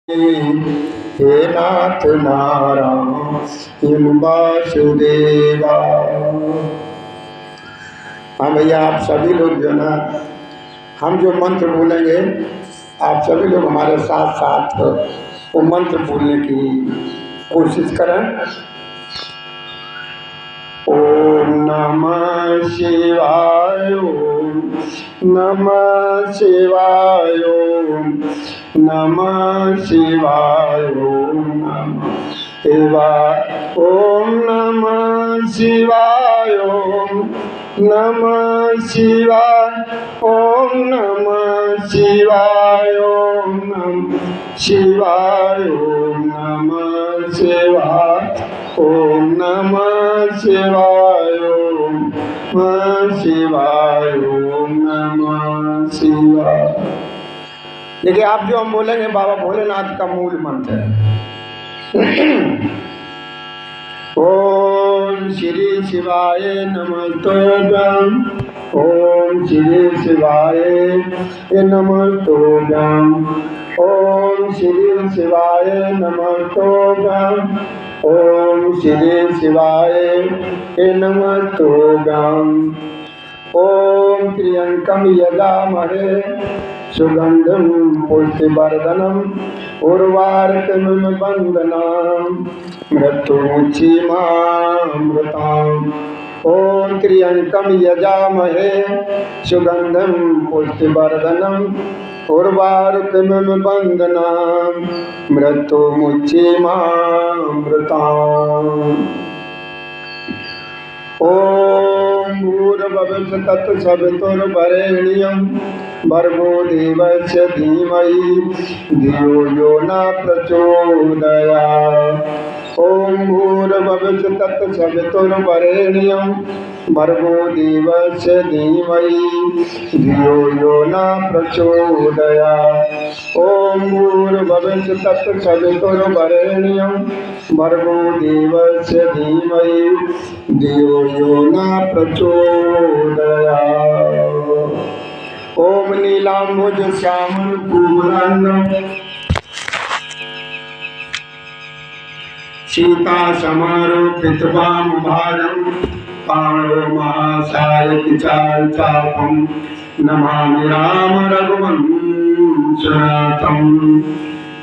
हे नाथ नारायण वासुदेवा। हाँ भैया, आप सभी लोग जो ना, हम जो मंत्र बोलेंगे आप सभी लोग हमारे साथ साथ वो मंत्र बोलने की कोशिश करें। ओम नमः शिवाय, ओम नमः शिवाय, ओम नमः शिवाय, ओम नमः शिवाय, ओम नमः शिवाय, ओम नमः शिवाय, ओम नमः शिवाय, ओम नमः शिवाय, ओम नमः शिवाय, ओम नमः शिवाय, ओम नमः शिवाय, ओम नमः शिवाय। देखिए, आप जो हम बोलेंगे बाबा भोलेनाथ का मूल मंत्र है। ओम श्री शिवाय नमस्तोभ्यं, ओम श्री शिवाय नमस्तोभ्यं, ओम श्री शिवाय नमस्तोभ्यं, ओम श्री शिवाय नमस्तोभ्यं। ओम त्र्यंबकं यजामहे सुगंधिं पुष्टिवर्धनम् उर्वारुकमिव बन्धनान् मृत्युमुक्षीमामृताम्। ओम त्र्यंबकं यजामहे सुगंधिं पुष्टिवर्धनम् उर्वारुकमिव बन्धनान् मृत्युमुक्षीमामृताम्। ओम भूर्भुवः तत्सवितुर्वरेण्यं भर्गो देवस्य धीमहि धियो यो न प्रचोदयात्। ओम भूर्भुवः तत्सवितुर्वरेण्यं भर्गो देवस्य धीमहि धियो यो न प्रचोदयात्। ओम भूर्भुवः तत्सवितुर्वरेण्यं भर्गो देवस्य धीमहि धियो यो न प्रचोदयात्। ओम नीलाम्बुज श्यामलपूर्णांगं सीता समारोपितवामभागं पाणो महासायकचारुचापं नमामि राम रघुवंशनाथं।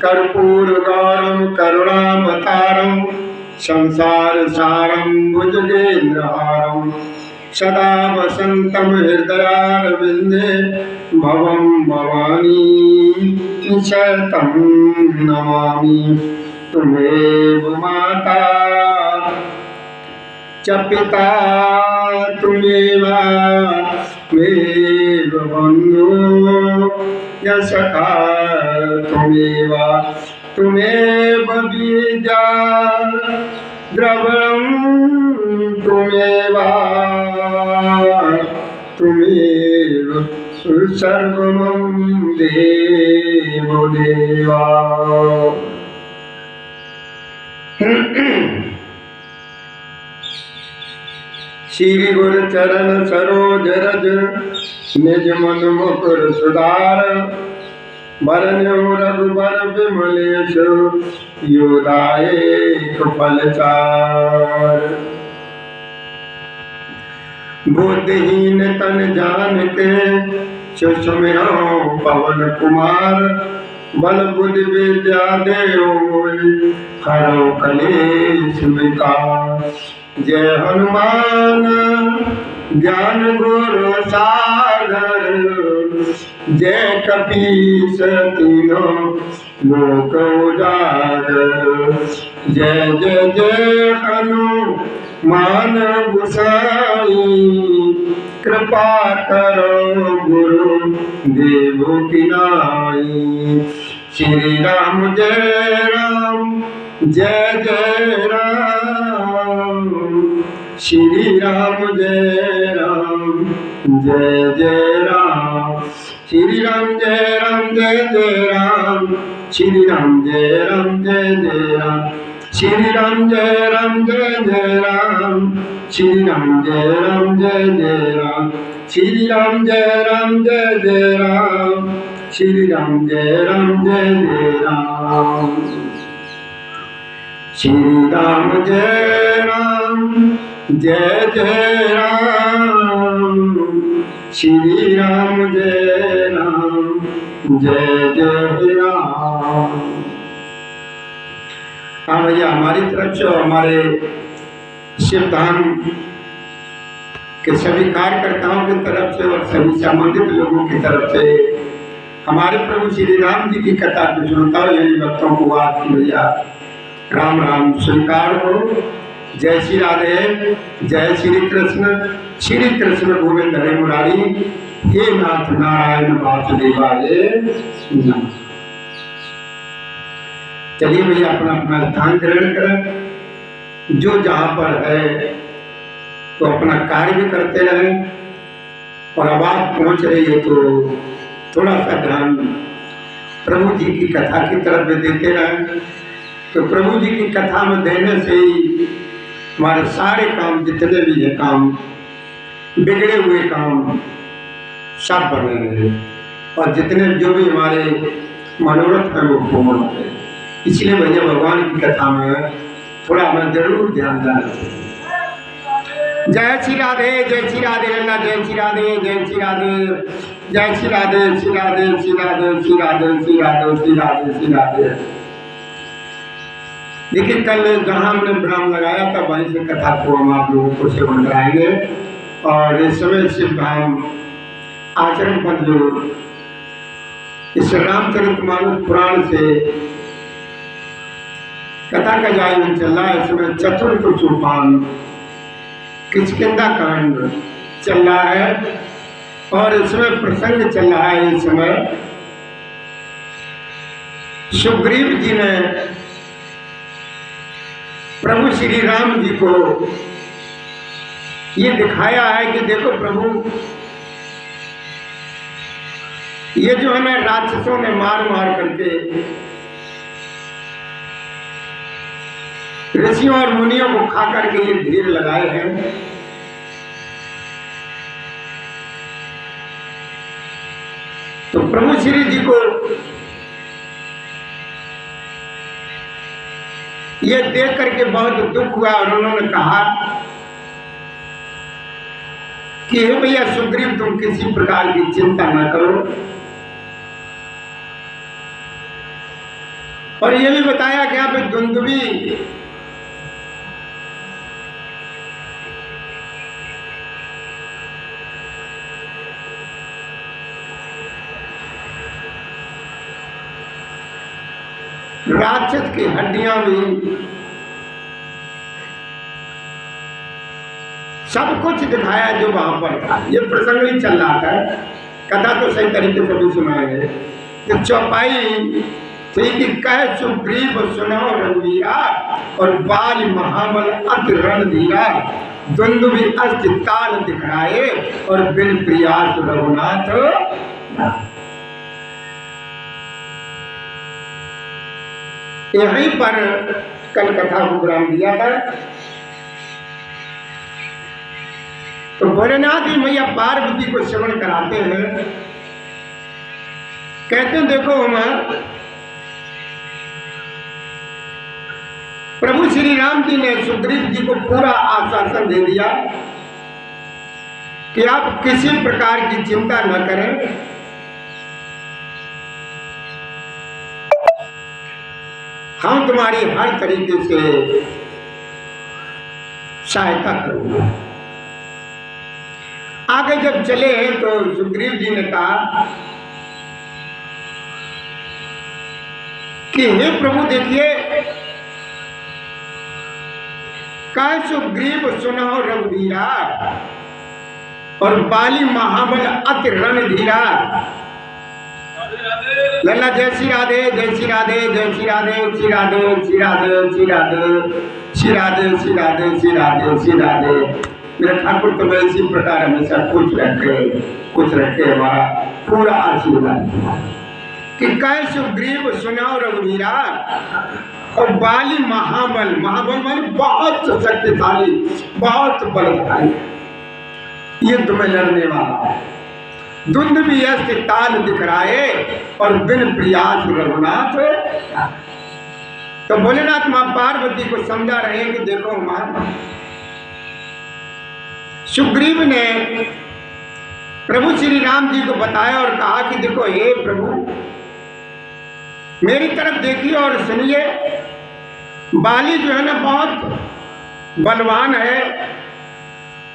कर्पूरगौरं करुणावतारं संसारसारं भुजगेन्द्रहारं सदा वसन्तं हृदयारविन्दे भवं भवानी शतं नमामि। त्वमेव माता च पिता त्वमेव बन्धु च सखा त्वमेव विद्या द्रविणं त्वमेव सर्वं देवो देवा। श्री गुरु चरण सरोज रज निज मन मुकुर सुधार वरण्यो रघुबर विमलेश योदायक फलचार। बुद्धिहीन तन जान के सुमिरो पवन कुमार बल बुद्धि विद्या देओ हरो कलेश विकार। जय हनुमान ज्ञान गुरु सागर जय कपीस तीनों लोक उजागर। जय जय जय हनुमान गोसाई कृपा करो गुरु देवो की नाई। श्री राम जय राम जय जय राम, श्री राम जय राम जय जय राम, श्री राम जय राम जय जय राम, श्री राम जय राम जय जय राम, श्री राम जय राम जय जय राम, श्री राम जय राम जय जय राम, श्री राम जय राम जय जय राम, श्री राम जय राम जय जय राम। श्री राम जय राम जय जय राम, श्री राम जय राम जय जय राम। हाँ भैया, हमारी तरफ से और हमारे शिवधाम के सभी कार्यकर्ताओं की तरफ से और सभी संबंधित लोगों की तरफ से हमारे प्रभु श्री राम जी की कथा की श्रोताओं यानी भक्तों को आपकी भैया राम राम स्वीकार हो। जय श्री राधे, जय श्री कृष्ण गोविंद हरे मुरारी, हे नाथ नारायण वासुदेवाय नमः। चलिए भैया अपना अपना स्थान ग्रहण करें। जो जहाँ पर है तो अपना कार्य भी करते रहें, और आवाज पहुंच रही है तो थोड़ा सा ध्यान प्रभु जी की कथा की तरफ भी देते रहें। तो प्रभु जी की कथा में देने से ही हमारे सारे काम, जितने भी है काम, बिगड़े हुए काम सब बनेंगे, और जितने जो भी हमारे मनोरथ है वो पूर्ण होंगे। इसलिए भैया भगवान की कथा में थोड़ा हमें जरूर ध्यान देना चाहिए। जय श्री राधे, जय श्री राधे, जय श्री राधे, जय श्री राधे, जय श्री राधे, श्री राधे, श्री राधे, श्री राधे, श्री राधे, श्री राधे, श्री राधे। देखिए कल जहाँ हमने विराम लगाया था वहीं से कथा को हम आप लोगों को सेवन कराएंगे। और इस समय शिवधाम आचरण पर जो इस रामचरितमानस पुराण से कथा का जायन चल रहा है। इसमें चतुर्थ सोपान किष्किंधा कांड चल रहा है, और इसमें प्रसंग चल रहा है। इस समय सुग्रीव जी ने प्रभु श्री राम जी को ये दिखाया है कि देखो प्रभु, ये जो हमें राक्षसों ने मार मार करके ऋषियों और मुनियों को खा करके ये ढेर लगाए हैं, तो प्रभु श्री जी को ये देख करके बहुत दुख हुआ, और उन्होंने कहा कि हे भैया सुग्रीव, तुम किसी प्रकार की चिंता न करो। और ये भी बताया कि यहाँ पे दुंदुभी राक्षस की हड्डियां भी सब कुछ दिखाया जो वहां पर था। ये प्रसंग ही चल रहा था, कथा तो सही तरीके से भी सुनाएंगे। तो चौपाई थी कि कह सुग्रीव सुनो रघुवीरा, और बाल महाबल अति रणधीरा, द्वंद्व भी अस्त ताल दिखराए, और बिन प्रयास रघुनाथ। यहीं पर कल कथा को विराम दिया था। तो भोलेनाथ जी मैया पार्वती को श्रवण कराते हैं, कहते हैं देखो हम प्रभु श्री राम जी ने सुग्रीव जी को पूरा आश्वासन दे दिया कि आप किसी प्रकार की चिंता न करें, हम तुम्हारी हर तरीके से सहायता करूंगा। आगे जब चले तो सुग्रीव जी ने कहा कि हे प्रभु देखिए, कह सुग्रीव सुनो रघुवीरा, और बाली महाबल अति रणधीरा। लल्ला जय श्री राधे, जय श्री राधे, जय श्री राधे, श्री राधे, श्री राधे, श्री राधे, श्री राधे, श्री राधे, श्री राधे, श्री राधे। मेरे ठाकुर तो मैं इसी प्रकार हमेशा कुछ रखे हमारा पूरा आशीर्वाद कि कह सुग्रीव सुनाओ रघुवीरा, और बाली महाबल, महाबल माने बहुत शक्तिशाली, बहुत बलशाली, ये तुम्हें लड़ने वाला है। धुंध भी ऐसे ताल दिखराए, और बिन प्रयास रघुनाथ। तो भोलेनाथ मां पार्वती को समझा रहे हैं कि देखो मां, सुग्रीव ने प्रभु श्री राम जी को बताया और कहा कि देखो हे प्रभु, मेरी तरफ देखिए और सुनिए, बाली जो है ना बहुत बलवान है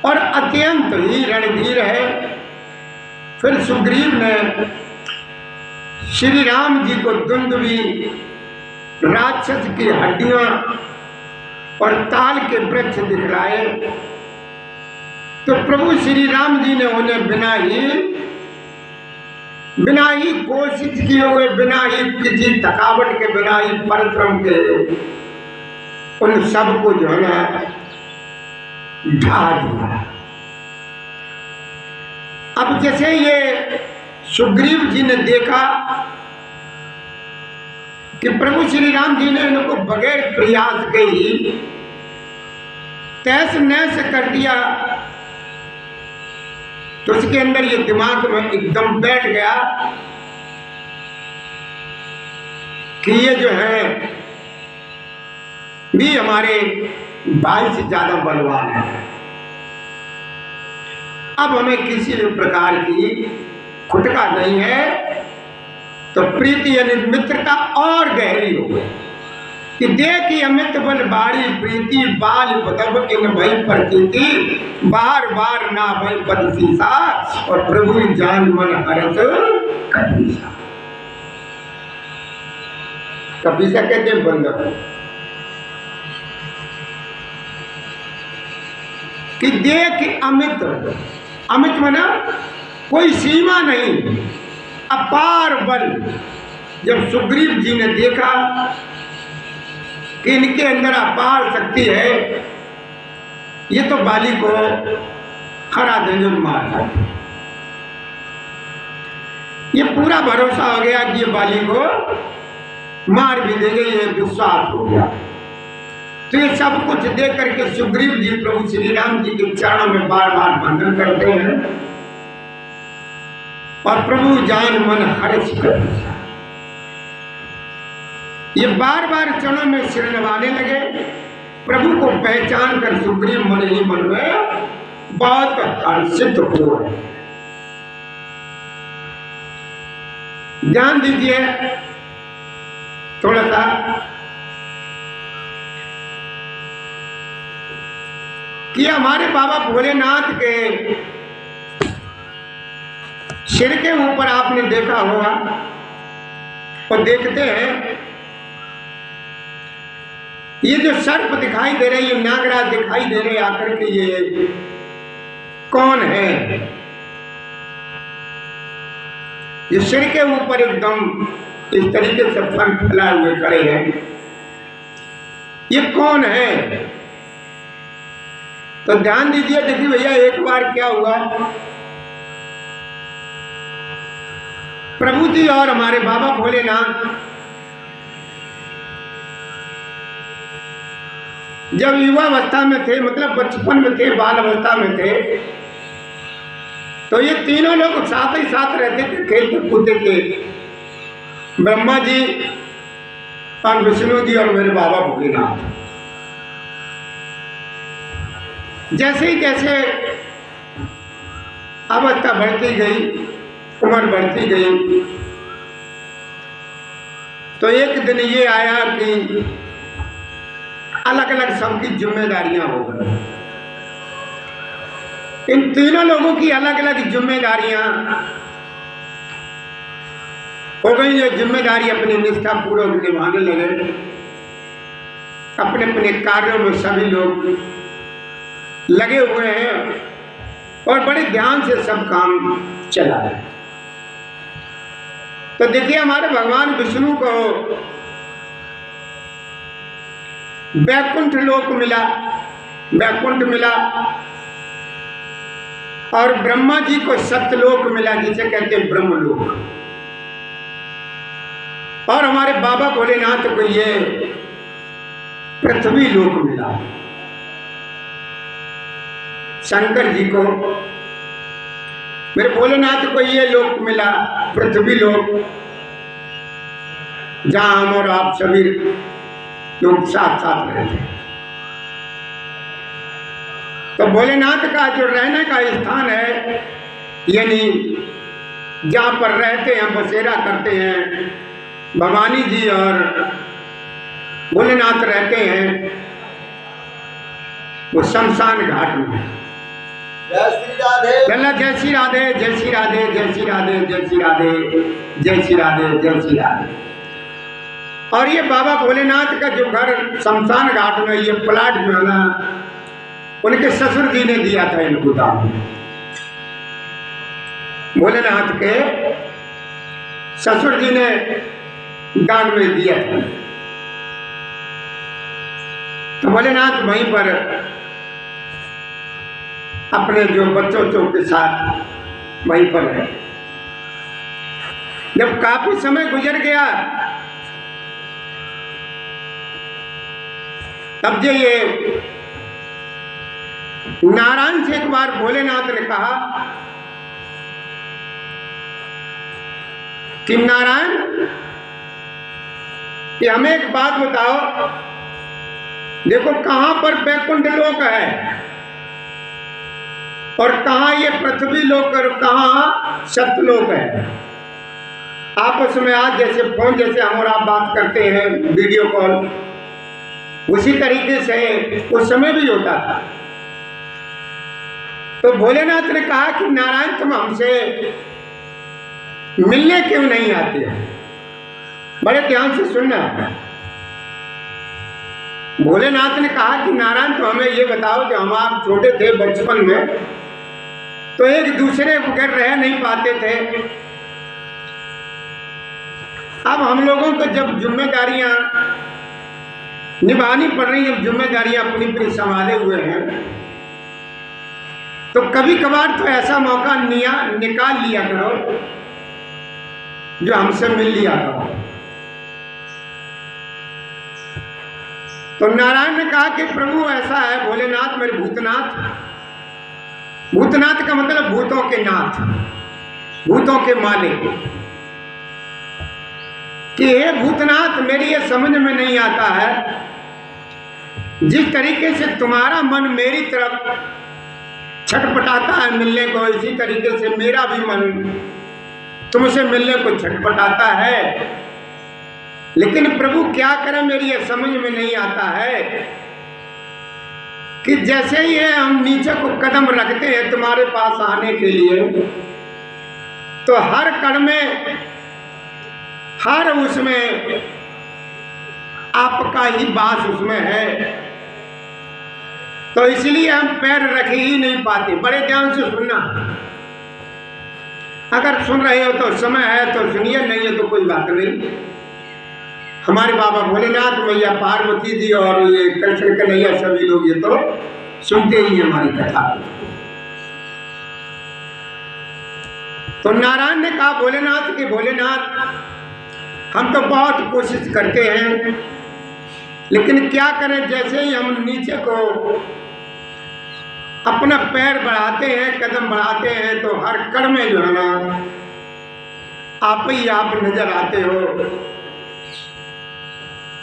और अत्यंत ही रणधीर है। फिर सुग्रीव ने श्री राम जी को दुंदुभी, राक्षस की हड्डियां और ताल के वृक्ष दिखलाए। तो प्रभु श्री राम जी ने उन्हें बिना ही कोशिश किए हुए, बिना ही किसी थकावट के, बिना ही परिश्रम के उन सबको जो है ना ढा दिया। अब जैसे ये सुग्रीव जी ने देखा कि प्रभु श्री राम जी ने इनको बगैर प्रयास के ही तहस नहस कर दिया, तो उसके अंदर ये दिमाग में एकदम बैठ गया कि ये जो है भी हमारे भाई से ज्यादा बलवान है। अब हमें किसी भी प्रकार की खुटका नहीं है। तो प्रीति यानी मित्रता और गहरी हो गई कि देखी अमित बल बाड़ी प्रीति बाल बदब इन भई प्रतीति बार बार ना भई पद सीसा और प्रभु जान मन हरस कपीसा। कपीसा कहते हैं बंधक, कि देख अमित, अमित माना कोई सीमा नहीं, अपार बल। जब सुग्रीव जी ने देखा कि इनके अंदर अपार शक्ति है, ये तो बाली को हरा देंगे, मार, ये पूरा भरोसा हो गया कि ये बाली को मार भी देंगे, ये विश्वास हो गया। तो ये सब कुछ देख करके सुग्रीव जी प्रभु श्री राम जी के चरणों में बार बार वंदन करते हैं और प्रभु जान मन हर्ष कर ये बार बार चरणों में सिर नवाने लगे। प्रभु को पहचान कर सुग्रीव मन ही मन में बहुत हर्षित हो। ध्यान दीजिए थोड़ा सा कि हमारे बाबा भोलेनाथ के सिर के ऊपर आपने देखा होगा और देखते हैं ये जो सर्प दिखाई दे रहे, ये नागराज दिखाई दे रहे आकर के, ये कौन है? ये सिर के ऊपर एकदम इस तरीके से फन फैलाए हुए खड़े हैं, ये कौन है? तो ध्यान दीजिए, देखिए भैया एक बार क्या हुआ, प्रभु जी और हमारे बाबा भोलेनाथ जब युवा अवस्था में थे, मतलब बचपन में थे, बाल अवस्था में थे, तो ये तीनों लोग साथ ही साथ रहते थे, खेलते कूदते थे। ब्रह्मा जी और विष्णु जी और मेरे बाबा भोलेनाथ। जैसे ही जैसे अवस्था बढ़ती गई, उम्र बढ़ती गई, तो एक दिन ये आया कि अलग अलग सबकी जिम्मेदारियां हो गई। इन तीनों लोगों की अलग अलग जिम्मेदारियां हो गई। ये जिम्मेदारी अपनी निष्ठा पूर्वक निभाने लगे। अपने अपने कार्यों में सभी लोग लगे हुए हैं और बड़े ध्यान से सब काम चला है। तो देखिए हमारे भगवान विष्णु को वैकुंठ लोक मिला, वैकुंठ मिला, और ब्रह्मा जी को सत्यलोक मिला, जिसे कहते हैं ब्रह्मलोक। और हमारे बाबा भोलेनाथ को ये पृथ्वी लोक मिला। शंकर जी को, मेरे भोलेनाथ को ये लोक मिला, पृथ्वी लोक, जहां हम और आप सभी लोग साथ साथ रहते हैं। तो भोलेनाथ का जो रहने का स्थान है, यानी जहाँ पर रहते हैं, बसेरा करते हैं, भवानी जी और भोलेनाथ रहते हैं, वो शमशान घाट में। जय श्री राधे। जय श्री राधे, जय श्री राधे, जय श्री राधे, जय श्री राधे, जय श्री राधे, जय श्री राधे। और ये बाबा भोलेनाथ का जो घर शमशान घाट में, ये प्लाट जो है ना, उनके ससुर जी ने दिया था इनको दान में। भोलेनाथ के ससुर जी ने दान में दिया था। तो भोलेनाथ वहीं पर अपने जो बच्चों के साथ वहीं पर है। जब काफी समय गुजर गया, तब जो ये नारायण से एक बार भोलेनाथ ने कहा कि नारायण, कि हमें एक बात बताओ, देखो कहां पर बैकुंठ लोक है और कहां ये पृथ्वी लोक और कहां सत्यलोक है। आपस में आज जैसे फोन जैसे हम और आप बात करते हैं, वीडियो कॉल, उसी तरीके से उस समय भी होता था। तो भोलेनाथ ने कहा कि नारायण, तुम हमसे मिलने क्यों नहीं आते हो? बड़े ध्यान से सुनना। भोलेनाथ ने कहा कि नारायण, तो हमें ये बताओ, जो हम आप छोटे थे बचपन में, तो एक दूसरे बगैर रह नहीं पाते थे। अब हम लोगों को जब जिम्मेदारियां निभानी पड़ रही, जब जिम्मेदारियां अपनी अपनी संभाले हुए हैं, तो कभी कभार तो ऐसा मौका निकाल लिया करो जो हमसे मिल लिया करो। तो नारायण ने कहा कि प्रभु ऐसा है, भोलेनाथ मेरे भूतनाथ, भूतनाथ का मतलब भूतों के नाथ, भूतों के मालिक, कि हे भूतनाथ, मेरी ये समझ में नहीं आता है, जिस तरीके से तुम्हारा मन मेरी तरफ छटपटाता है मिलने को, इसी तरीके से मेरा भी मन तुमसे मिलने को छटपटाता है। लेकिन प्रभु क्या करें, मेरी ये समझ में नहीं आता है कि जैसे ही हम नीचे को कदम रखते हैं तुम्हारे पास आने के लिए, तो हर कण में, हर उसमें आपका ही वास उसमें है। तो इसलिए हम पैर रख ही नहीं पाते। बड़े ध्यान से सुनना, अगर सुन रहे हो तो समय है तो सुनिए, नहीं है तो कोई बात नहीं। हमारे बाबा भोलेनाथ, मैया पार्वती जी और ये कृष्ण कन्हैया, सभी लोग ये तो सुनते ही हमारी कथा। तो नारायण ने कहा भोलेनाथ कि भोलेनाथ, हम तो बहुत कोशिश करते हैं, लेकिन क्या करें, जैसे ही हम नीचे को अपना पैर बढ़ाते हैं, कदम बढ़ाते हैं, तो हर कण में जो है ना आप ही आप नजर आते हो।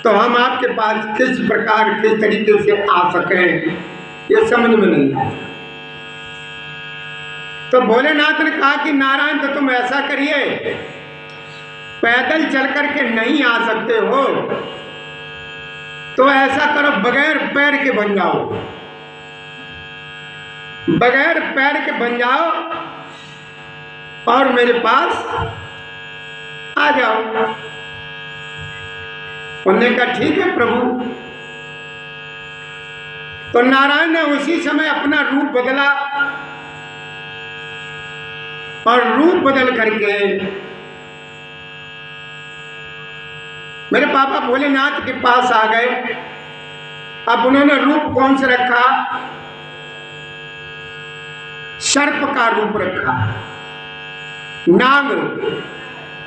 तो हम आपके पास किस प्रकार, किस तरीके से आ सकें, ये समझ में नहीं आता। तो भोलेनाथ ने कहा कि नारायण, तो तुम ऐसा करिए, पैदल चल करके नहीं आ सकते हो, तो ऐसा करो, बगैर पैर के बन जाओ, बगैर पैर के बन जाओ और मेरे पास आ जाओ। उन्होंने कहा ठीक है प्रभु। तो नारायण ने उसी समय अपना रूप बदला और रूप बदल करके मेरे पापा भोलेनाथ के पास आ गए। अब उन्होंने रूप कौन सा रखा? सर्प का रूप रखा।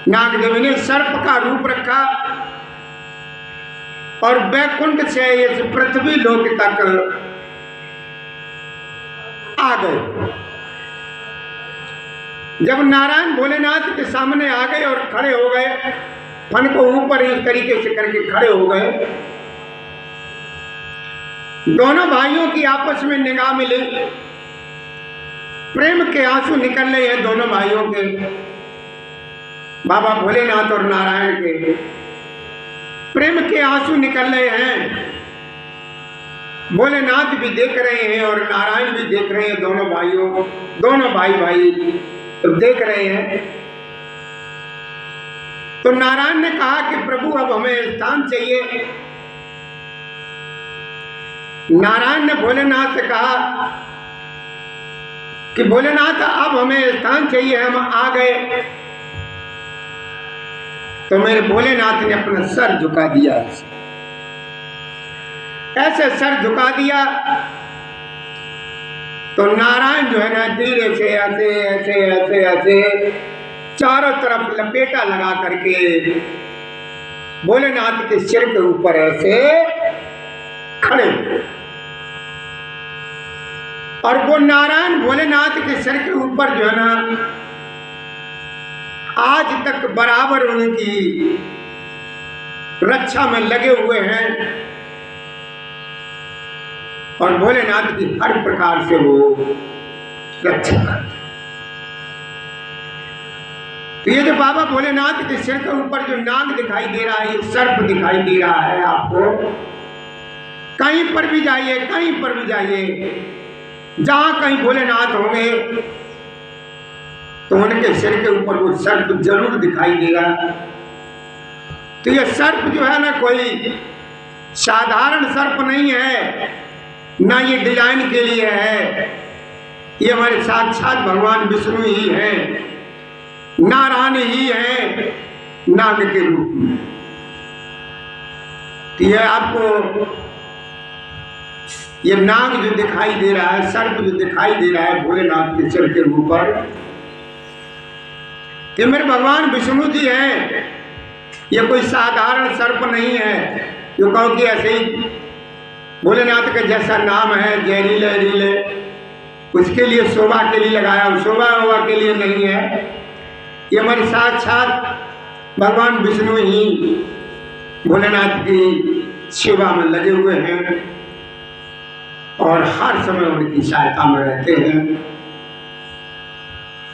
नागदेवी ने सर्प का रूप रखा और बैकुंठ से इस पृथ्वी लोक तक आ गए। जब नारायण भोलेनाथ के सामने आ गए और खड़े हो गए, फन को ऊपर इस तरीके से करके खड़े हो गए, दोनों भाइयों की आपस में निगाह मिली, प्रेम के आंसू निकल रहे हैं दोनों भाइयों के, बाबा भोलेनाथ और नारायण के प्रेम के आंसू निकल रहे हैं। भोलेनाथ भी देख रहे हैं और नारायण भी देख रहे हैं, दोनों भाई तो देख रहे हैं। तो नारायण ने कहा कि प्रभु अब हमें स्थान चाहिए। नारायण ने भोलेनाथ से कहा कि भोलेनाथ अब हमें स्थान चाहिए, हम आ गए। तो मेरे भोलेनाथ ने अपना सर झुका दिया, ऐसे सर झुका दिया। तो नारायण जो है ना धीरे से ऐसे ऐसे ऐसे ऐसे चारों तरफ लपेटा लगा करके भोलेनाथ के सिर के ऊपर ऐसे खड़े, और वो नारायण भोलेनाथ के सिर के ऊपर जो है ना आज तक बराबर उनकी रक्षा में लगे हुए हैं, और भोलेनाथ की हर प्रकार से वो रक्षा करते। तो ये जो बाबा भोलेनाथ के सिर के ऊपर जो नाग दिखाई दे रहा है, ये सर्प दिखाई दे रहा है आपको, कहीं पर भी जाइए, कहीं पर भी जाइए, जहां कहीं भोलेनाथ होंगे तो उनके सिर के ऊपर वो सर्प जरूर दिखाई देगा। तो ये सर्प जो है ना कोई साधारण सर्प नहीं है, ना ये डिजाइन के लिए है, ये हमारे साक्षात भगवान विष्णु ही है, नारायण ही है नाग के रूप में। तो ये आपको ये नाग जो दिखाई दे रहा है, सर्प जो दिखाई दे रहा है भोलेनाथ के सिर के ऊपर, कि मेरे भगवान विष्णु जी हैं। ये कोई साधारण सर्प नहीं है जो कहो कि ऐसे ही भोलेनाथ का जैसा नाम है जहरीले रीले, उसके लिए शोभा के लिए लगाया, शोभा वोभा के लिए नहीं है। ये हमारे साक्षात भगवान विष्णु ही भोलेनाथ की सेवा में लगे हुए हैं और हर समय उनकी सहायता में रहते हैं।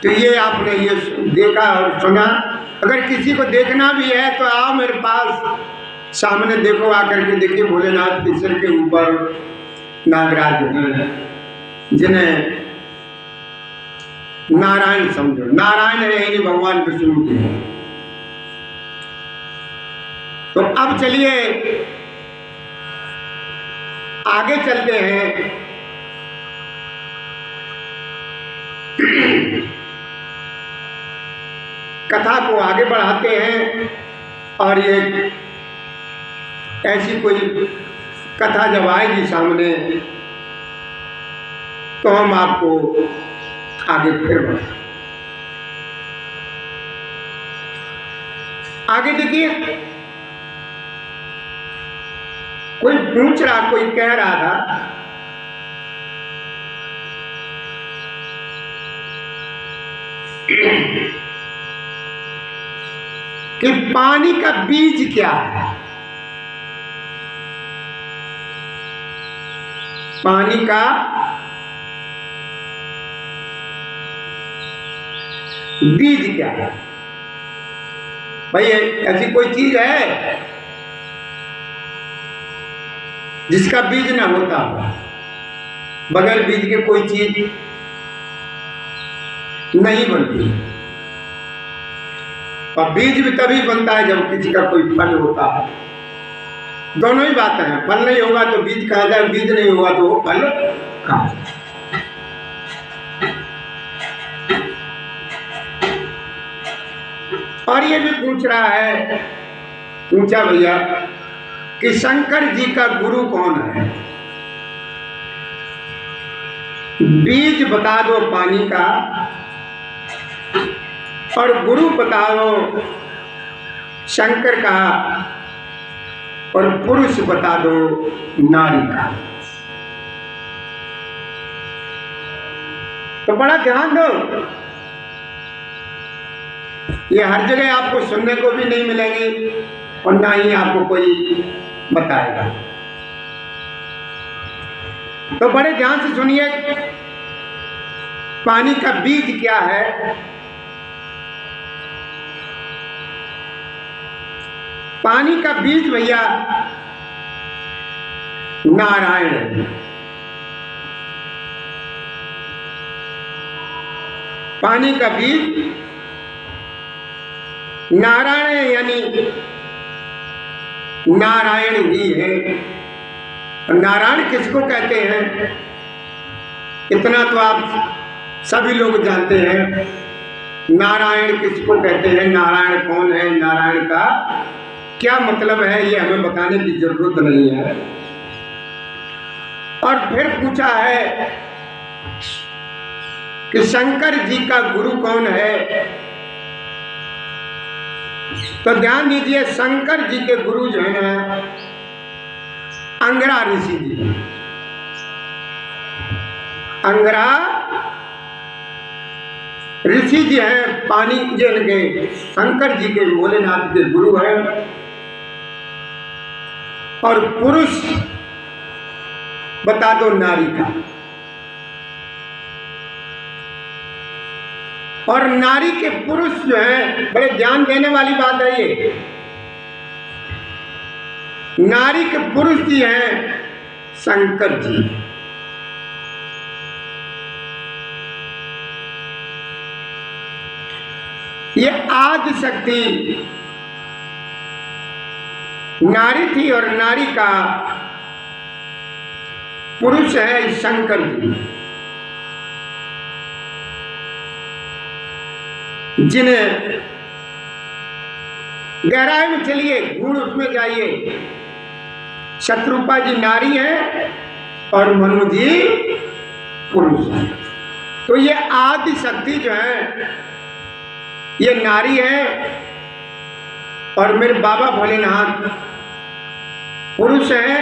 तो ये आपने ये देखा और सुना। अगर किसी को देखना भी है तो आओ मेरे पास, सामने देखो, आकर के देखिए भोलेनाथ के सिर के ऊपर नागराज हैं, जिन्हें नारायण समझो, नारायण है यानी भगवान विष्णु के हैं। तो अब चलिए आगे चलते हैं। कथा को आगे बढ़ाते हैं, और ये ऐसी कोई कथा जब आएगी सामने तो हम आपको आगे फिर बढ़ाएं। आगे देखिए, कोई पूछ रहा, कोई कह रहा था कि पानी का बीज क्या है। पानी का बीज क्या है? भाई ऐसी कोई चीज है जिसका बीज ना होता हो? बगैर बीज के कोई चीज नहीं बनती, और बीज भी तभी बनता है जब किसी का कोई फल होता है। दोनों ही बातें हैं, फल नहीं होगा तो बीज कहा जाए, बीज नहीं होगा तो वो फल कहा जाए। और ये भी पूछ रहा है, पूछा भैया कि शंकर जी का गुरु कौन है? बीज बता दो पानी का, और गुरु बता दो शंकर का, और पुरुष बता दो नारी का। तो बड़ा ध्यान दो, ये हर जगह आपको सुनने को भी नहीं मिलेंगी और ना ही आपको कोई बताएगा। तो बड़े ध्यान से सुनिए, पानी का बीज क्या है? पानी का बीज भैया नारायण है। पानी का बीज नारायण है, यानी नारायण ही है। नारायण किसको कहते हैं इतना तो आप सभी लोग जानते हैं। नारायण किसको कहते हैं, नारायण कौन है, नारायण का क्या मतलब है, ये हमें बताने की जरूरत नहीं है। और फिर पूछा है कि शंकर जी का गुरु कौन है? तो ध्यान दीजिए, शंकर जी के गुरु जो है ना अंगरा ऋषि जी। अंगरा ऋषि जी हैं, पानी के शंकर जी के भोलेनाथ के गुरु हैं। और पुरुष बता दो नारी का, और नारी के पुरुष जो है, बड़े ध्यान देने वाली बात है ये, नारी के पुरुष जी हैं शंकर जी। ये आदि शक्ति नारी थी और नारी का पुरुष है शंकर जी, जिन्हें गहराई में चलिए, गुण उसमें जाइए। शत्रुपा जी नारी है और मनु जी पुरुष है। तो ये आदि शक्ति जो है ये नारी है और मेरे बाबा भोलेनाथ पुरुष है।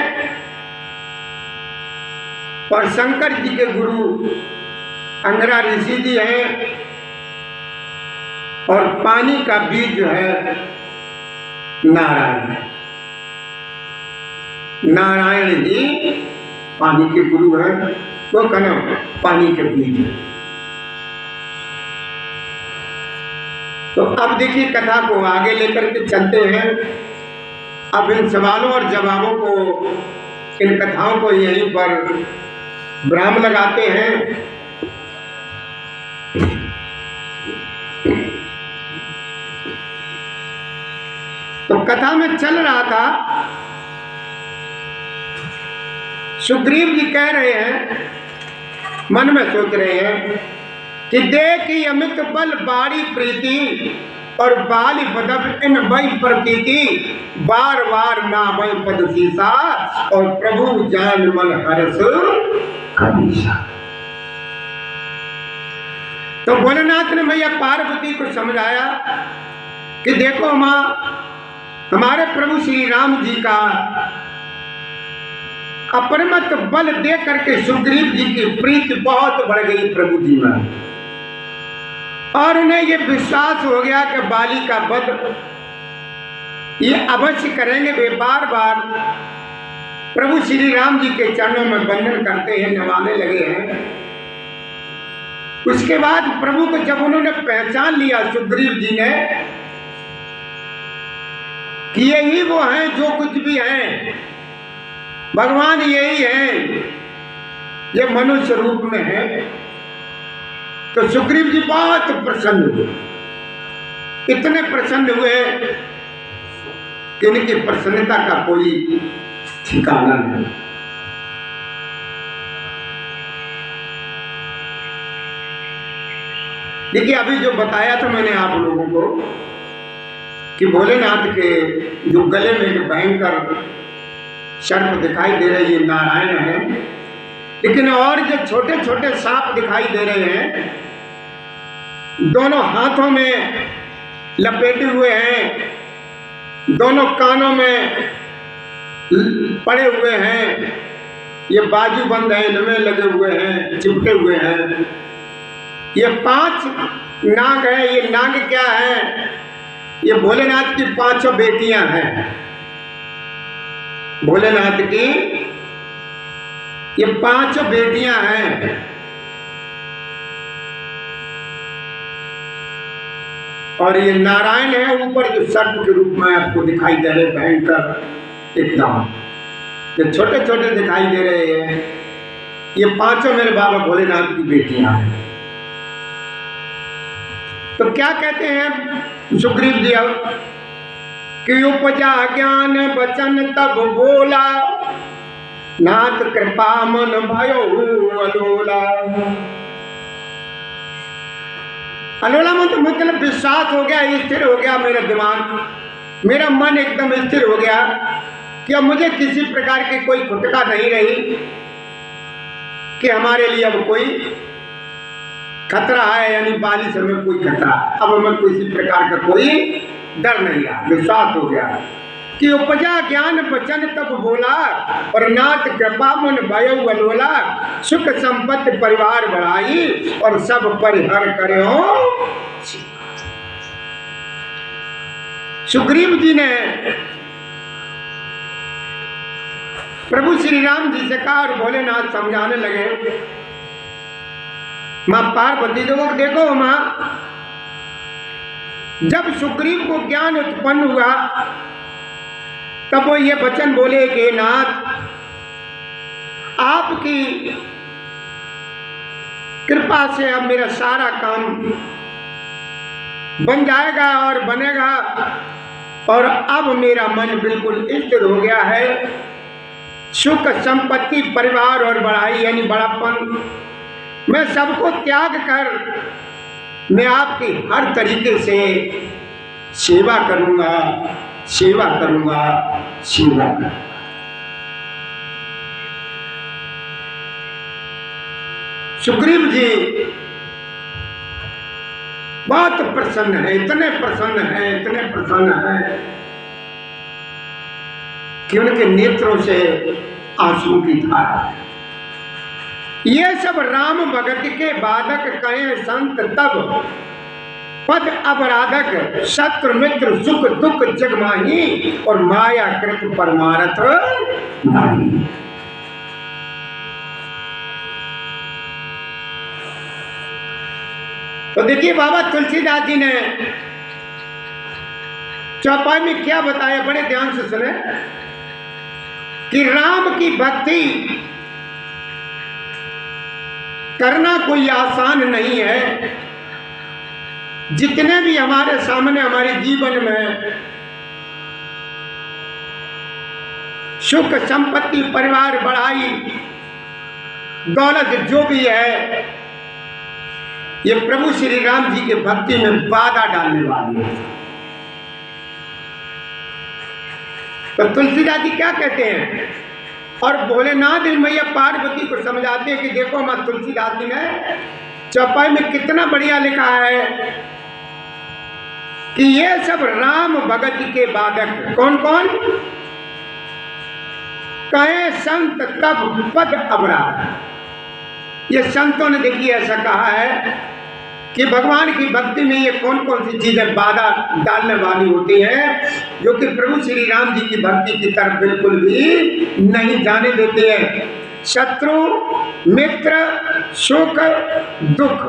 और शंकर जी के गुरु अंगरा ऋषि जी हैं। और पानी का बीज जो है नारायण है। नारायण ही पानी के गुरु हैं, तो कहना पानी के बीज है। तो अब देखिए, कथा को आगे लेकर के चलते हैं। अब इन सवालों और जवाबों को, इन कथाओं को यहीं पर विराम लगाते हैं। तो कथा में चल रहा था, सुग्रीव जी कह रहे हैं, मन में सोच रहे हैं कि देखी अमित बल बारी प्रीति और बाली बदब इन वही प्रतीति, बार बार ना वही पद सीसा और प्रभु जान मन हर्ष कमीसा। तो भोलेनाथ ने भैया पार्वती को समझाया कि देखो माँ, हमारे प्रभु श्री राम जी का अपरिमित बल दे करके सुग्रीव जी की प्रीति बहुत बढ़ गई प्रभु जी में, और उन्हें ये विश्वास हो गया कि बाली का वध ये अवश्य करेंगे। वे बार बार प्रभु श्री राम जी के चरणों में वंदन करते हैं, नवाने लगे हैं। उसके बाद प्रभु को जब उन्होंने पहचान लिया सुग्रीव जी ने कि यही वो हैं जो कुछ भी हैं, भगवान यही है, ये मनुष्य रूप में है, तो सुग्रीव जी बहुत प्रसन्न हुए। इतने प्रसन्न हुए कि इनकी प्रसन्नता का कोई ठिकाना नहीं। देखिए, अभी जो बताया था मैंने आप लोगों को कि भोलेनाथ के जो गले में एक भयंकर सर्प दिखाई दे रहे ये नारायण है, लेकिन और जो छोटे छोटे सांप दिखाई दे रहे हैं, दोनों हाथों में लपेटे हुए हैं, दोनों कानों में पड़े हुए हैं, ये बाजू बंद है, इनमें लगे हुए हैं, चिपटे हुए हैं। ये 5 नाग है। ये नाग क्या है? ये भोलेनाथ की 5 बेटियां हैं। भोलेनाथ की ये 5 बेटियां हैं। और ये नारायण है ऊपर जो सर्प के रूप में आपको दिखाई दे रहे, भयंकर एकदम, ये छोटे छोटे दिखाई दे रहे हैं, ये 5 मेरे बाबा भोलेनाथ की बेटियां हैं। तो क्या कहते हैं सुग्रीव जी अब कि उपजा ज्ञान वचन तब बोला, नाथ कृपा मन भयो अलोला। अलोला मतलब विश्वास हो गया, स्थिर हो गया मेरा दिमाग, मेरा मन एकदम स्थिर हो गया कि अब मुझे किसी प्रकार की कोई खुटका नहीं रही कि हमारे लिए अब कोई खतरा है, यानी बारिश हमें कोई खतरा, अब हमें किसी प्रकार का कोई डर नहीं रहा, विश्वास हो गया कि उपजा ज्ञान वचन तब बोला, और नाथ कृपा मन भयो अलोला, सुख संपत्ति परिवार बढ़ाई, और सब परिहर करे हो। सुग्रीव जी ने प्रभु श्री राम जी से कहा, और भोलेनाथ समझाने लगे, मां पार्वती देखो मां, जब सुग्रीव को ज्ञान उत्पन्न हुआ तब वो ये वचन बोले कि नाथ आपकी कृपा से अब मेरा सारा काम बन जाएगा और बनेगा, और अब मेरा मन बिल्कुल स्थिर हो गया है, सुख संपत्ति परिवार और बढ़ाई यानी बड़ापन, मैं सबको त्याग कर मैं आपकी हर तरीके से सेवा करूंगा, सेवा करूंगा, सेवा करूंगा। सुग्रीव जी बहुत प्रसन्न है, इतने प्रसन्न है, इतने प्रसन्न है कि उनके नेत्रों से आंसू की धारा है। ये सब राम भगत के बाधक कहे संत तब, पद अपराधक शत्रु मित्र सुख दुख जगमाही, और माया कृत परमारथ नाही। तो देखिए बाबा तुलसीदास जी ने चौपाई में क्या बताया, बड़े ध्यान से सुने कि राम की भक्ति करना कोई आसान नहीं है। जितने भी हमारे सामने हमारे जीवन में सुख संपत्ति परिवार बढ़ाई दौलत जो भी है, ये प्रभु श्री राम जी के भक्ति में बाधा डालने वाली है। तो तुलसीदास जी क्या कहते हैं, और भोलेनाथ मैया पार्वती को समझाते हैं कि देखो मां तुलसीदास जी ने चौपाई में कितना बढ़िया लिखा है कि ये सब राम भगत के बाधक कौन कौन कहे संत तब पद अपराध। ये संतों ने देखिए ऐसा कहा है कि भगवान की भक्ति में ये कौन कौन सी चीजें बाधा डालने वाली होती हैं, जो कि प्रभु श्री राम जी की भक्ति की तरफ बिल्कुल भी नहीं जाने देते हैं। शत्रु मित्र सुख दुख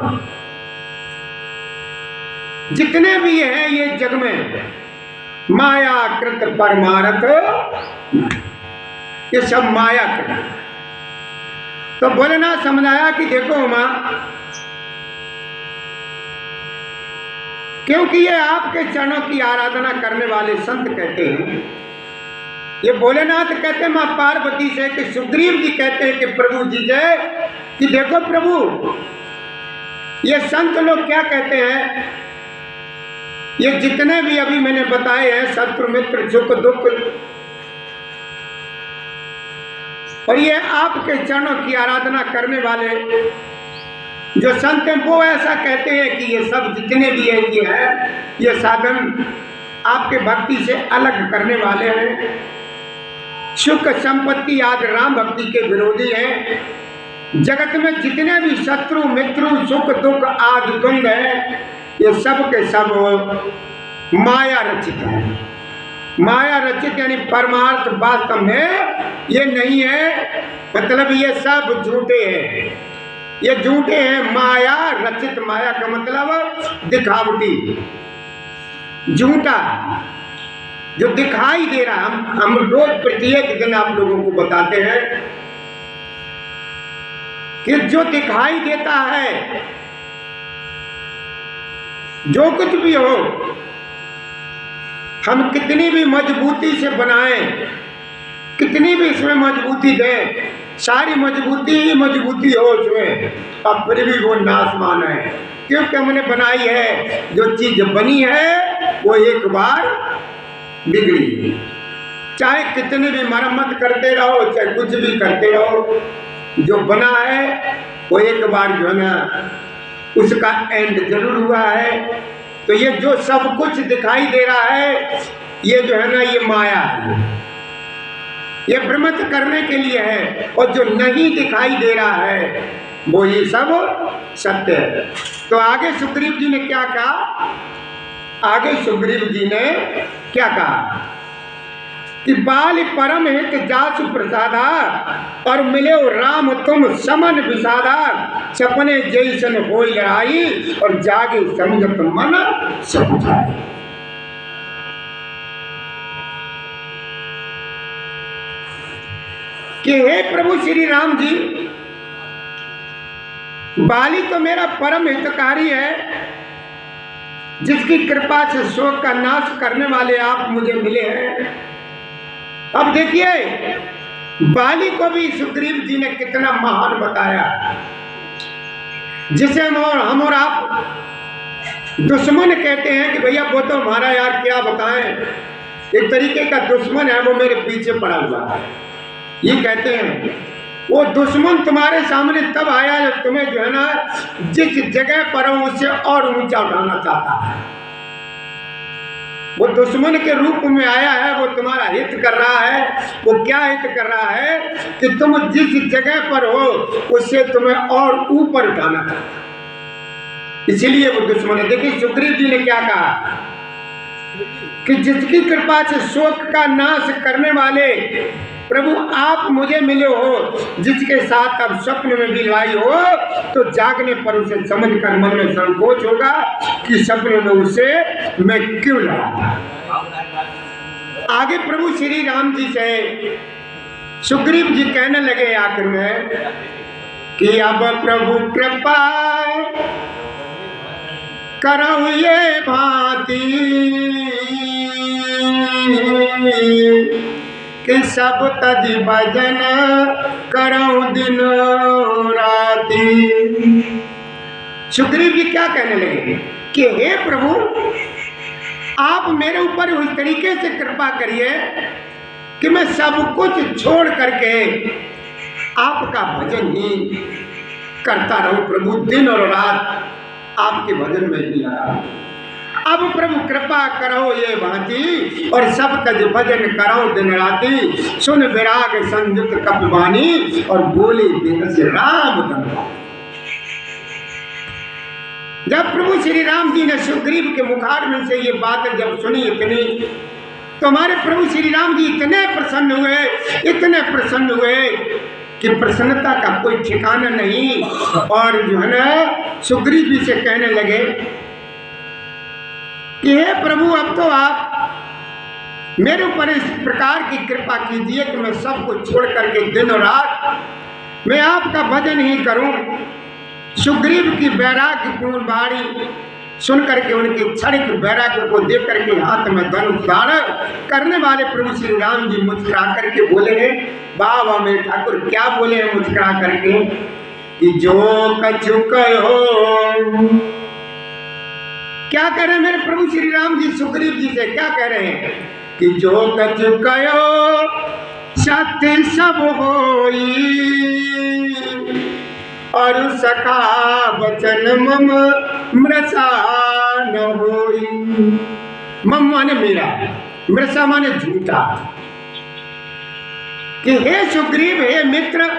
जितने भी हैं ये जग में माया कृत परमारथ, ये सब माया कृत। तो भोलेनाथ समझाया कि देखो मां, क्योंकि ये आपके चरणों की आराधना करने वाले संत कहते हैं, ये भोलेनाथ कहते हैं मां पार्वती से कि सुग्रीव जी कहते हैं कि प्रभु जी से कि देखो प्रभु, ये संत लोग क्या कहते हैं, ये जितने भी अभी मैंने बताए हैं शत्रु मित्र सुख दुख, और ये आपके चरणों की आराधना करने वाले जो संत हैं वो ऐसा कहते हैं कि ये सब जितने भी हैं ये साधन आपके भक्ति से अलग करने वाले हैं। सुख संपत्ति आदि राम भक्ति के विरोधी हैं। जगत में जितने भी शत्रु मित्र सुख दुख आदि द्वंद्व है, ये सब के सब माया रचित है। माया रचित यानी परमार्थ वास्तव में ये नहीं है, मतलब ये सब झूठे हैं, ये झूठे हैं। माया रचित, माया का मतलब दिखावटी, झूठा जो दिखाई दे रहा। हम रोज प्रत्येक दिन आप लोगों को बताते हैं कि जो दिखाई देता है, जो कुछ भी हो, हम कितनी भी मजबूती से बनाएं, कितनी भी इसमें मजबूती दें, सारी मजबूती ही मजबूती हो उसमें, अब फिर भी वो नासमान है, क्योंकि हमने बनाई है। जो चीज बनी है वो एक बार बिगड़ी, चाहे कितनी भी मरम्मत करते रहो, चाहे कुछ भी करते रहो, जो बना है वो एक बार जो है ना उसका एंड जरूर हुआ है। तो ये जो सब कुछ दिखाई दे रहा है, ये जो है ना ये माया है, ये भ्रमित करने के लिए है, और जो नहीं दिखाई दे रहा है वो ये सब सत्य है। तो आगे सुग्रीव जी ने क्या कहा? आगे सुग्रीव जी ने क्या कहा कि बाल परम हित जासु प्रसादा, और मिले राम तुम समन विषादा, सपने जैसन होई लड़ाई, और जागे समझत मन समझाए। कि हे प्रभु श्री राम जी, बाली तो मेरा परम हितकारी है, जिसकी कृपा से शोक का नाश करने वाले आप मुझे मिले हैं। अब देखिए, बाली को भी सुग्रीव जी ने कितना महान बताया, जिसे हम और आप दुश्मन कहते हैं कि भैया वो तो हमारा यार क्या बताएं, एक तरीके का दुश्मन है, वो मेरे पीछे पड़ा हुआ है, ये कहते हैं। वो दुश्मन तुम्हारे सामने तब आया जब तुम्हें जो है ना जिस जगह पर हो उससे और ऊंचा उठाना चाहता है। वो दुश्मन के रूप में आया है, वो तुम्हारा हित कर रहा है। वो क्या हित कर रहा है कि तुम जिस जगह पर हो उससे तुम्हें और ऊपर उठाना चाहता है, इसीलिए वो दुश्मन है। देखिए सुग्रीव जी ने क्या कहा कि जिसकी कृपा से शोक का नाश करने वाले प्रभु आप मुझे मिले हो, जिसके साथ अब स्वप्न में भी लड़ाई हो, तो जागने पर उसे समझकर मन में संकोच होगा कि सपने में उसे मैं क्यों लड़ा। आगे प्रभु श्री राम जी से सुग्रीव जी कहने लगे आखिर में कि अब प्रभु कृपा करो ये भांति कि सब तज भजन करो दिन राति। सुग्रीव जी क्या कहने लगे कि हे प्रभु आप मेरे ऊपर उस तरीके से कृपा करिए कि मैं सब कुछ छोड़ करके आपका भजन ही करता रहूं। प्रभु दिन और रात आपके भजन में ही लगा। अब प्रभु कृपा करो ये भांति, और सब तज भजन करो दिन राति, सुन विराग संयुक्त कपिवानी, और बोले बेहस राम धनवानी। जब प्रभु श्री राम जी ने सुग्रीव के मुखार में से ये बात जब सुनी इतनी, तो हमारे प्रभु श्री राम जी इतने प्रसन्न हुए कि प्रसन्नता का कोई ठिकाना नहीं। और जो है ना सुग्रीव जी से कहने लगे कि हे प्रभु अब तो आप मेरे ऊपर इस प्रकार की कृपा कीजिए कि मैं सब कुछ छोड़ करके दिन और रात मैं आपका भजन ही करूं। सुग्रीव की वैराग्यपूर्ण वाणी सुन करके, उनके क्षणिक वैराग्य को देख करके हाथ में धनुष धारण करने वाले प्रभु श्री राम जी मुस्कुरा करके बोले हैं, वाह वाह मेरे ठाकुर क्या बोले हैं मुस्कुरा करके कि जो कछु कहो। क्या कह रहे हैं मेरे प्रभु श्री राम जी सुग्रीव जी से? क्या कह रहे हैं कि जो कछु कहो सत्य सब होई, और सखा वचन मम मृषा न होई। मम माने मेरा, मृषा माने झूठा। कि हे सुग्रीव, हे मित्र,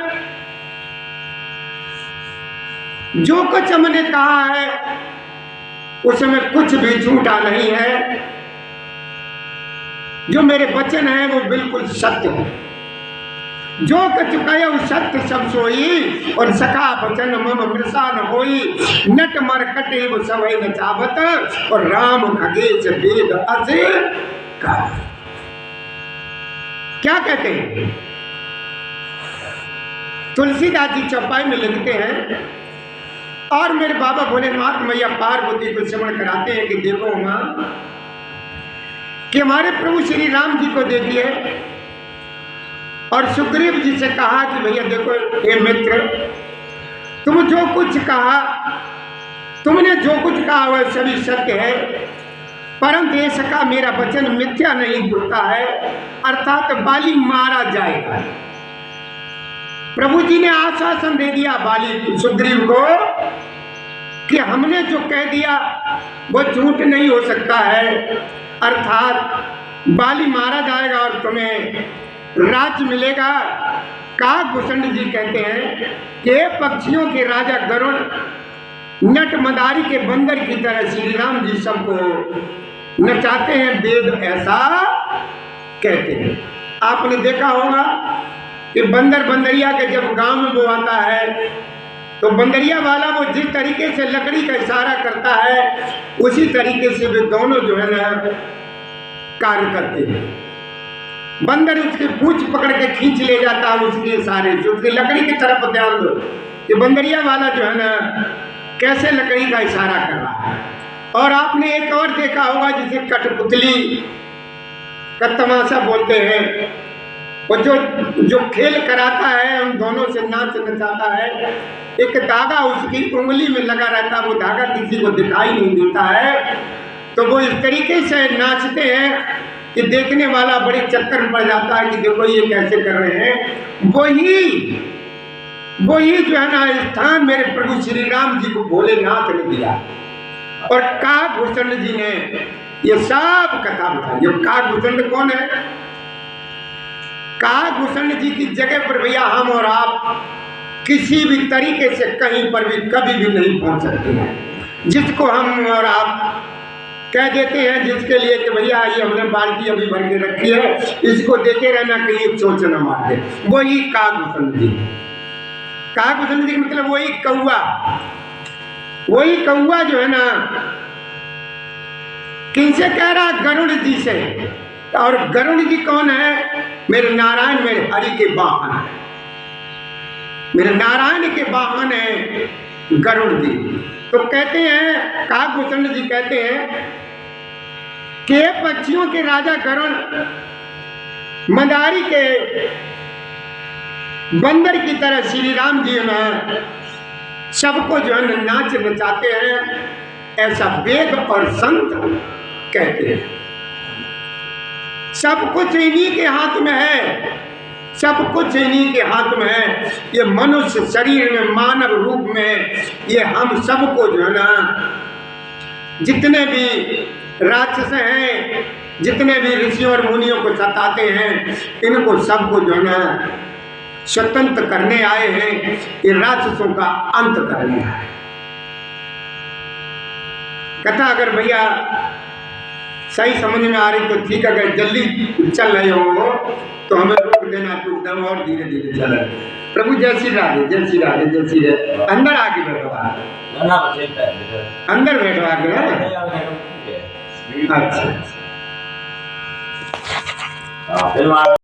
जो कुछ हमने कहा है उसमें कुछ भी झूठा नहीं है। जो मेरे वचन हैं वो बिल्कुल सत्य है। जो कछ कयो सत्य सब सोई, और सखा वचन मम मृषा न होई। नट मर कटे वो सवै न चावत, और राम खगेश वेद अस गावत। क्या कहते हैं? तुलसीदास जी चौपाई में लिखते हैं, और मेरे बाबा भोलेनाथ मैया पार्वती को श्रवण कराते हैं कि देखो मां, कि हमारे प्रभु श्री राम जी को देखिए, और सुग्रीव जी से कहा कि भैया देखो हे मित्र, तुम जो कुछ कहा, तुमने जो कुछ कहा वह सभी सत्य है, परंतु ये सका मेरा वचन मिथ्या नहीं होता है, अर्थात बाली मारा जाएगा। प्रभु जी ने आश्वासन दे दिया बाली सुग्रीव को कि हमने जो कह दिया वो झूठ नहीं हो सकता है, अर्थात बाली मारा जाएगा और तुम्हें राज्य मिलेगा। काकभूषण जी कहते हैं कि पक्षियों के राजा गरुड़ नट मदारी के बंदर की तरह श्री राम जी सबको नचाते हैं, वेद ऐसा कहते हैं। आपने देखा होगा कि बंदर बंदरिया के जब गांव में वो आता है तो बंदरिया वाला वो जिस तरीके से लकड़ी का इशारा करता है उसी तरीके से वे दोनों जो है ना कार्य करते हैं। बंदर उसकी पूंछ पकड़ के खींच ले जाता है उसके इशारे से, उसकी लकड़ी की तरफ ध्यान दो कि बंदरिया वाला जो है ना कैसे लकड़ी का इशारा कर रहा है। और आपने एक और देखा होगा जिसे कठपुतली का तमाशा बोलते हैं, वो जो खेल कराता है उन दोनों से नाच नचाता है, एक धागा उसकी उंगली में लगा रहता है, वो धागा किसी को दिखाई नहीं देता है, तो वो इस तरीके से नाचते हैं कि देखने वाला बड़े चक्कर में पड़ जाता है कि देखो ये कैसे कर रहे हैं। वही जो है ना स्थान मेरे प्रभु श्री राम जी को भोलेनाथ ने दिया, और काकभूषण जी ने ये सब कथा बताई। काकभूषण कौन है? काकभूषण जी की जगह पर भैया हम और आप किसी भी तरीके से कहीं पर भी कभी भी नहीं पहुंच सकते हैं। जिसको हम और आप कह देते हैं जिसके लिए कि भैया ये हमने बाल्टी अभी भर के रखी है, इसको देखे रहना कहीं एक चोच न मार दे, वही काकभूषण जी। काकभूषण जी मतलब वही कौआ जो है ना, किनसे कह रहा? गरुड़ जी से। और गरुड़ जी कौन है? मेरे नारायण, मेरे हरि के वाहन है, मेरे नारायण के वाहन है गरुड़ जी। तो कहते हैं काकभूषण जी कहते हैं कि पक्षियों के राजा गरुड़ मदारी के बंदर की तरह श्री राम जी में सबको जो है नाच नचाते हैं, ऐसा वेद और संत कहते हैं। सब कुछ इन्हीं के हाथ में है, सब कुछ इन्हीं के हाथ में है। ये मनुष्य शरीर में मानव रूप में ये हम सबको जो है ना, जितने भी राक्षस हैं, जितने भी ऋषियों और मुनियों को सताते हैं, इनको सबको जो है ना स्वतंत्र करने आए हैं, ये राक्षसों का अंत करने आए। कथा अगर भैया सही समझ में आ रही तो ठीक, अगर जल्दी चल रहे हो तो हमें रोक देना, टूट दम और धीरे धीरे चल। प्रभु जय श्री राधे, जय श्री राधे, जय श्री राधे। अंदर आके बैठवा, अंदर बैठवा के। अच्छा।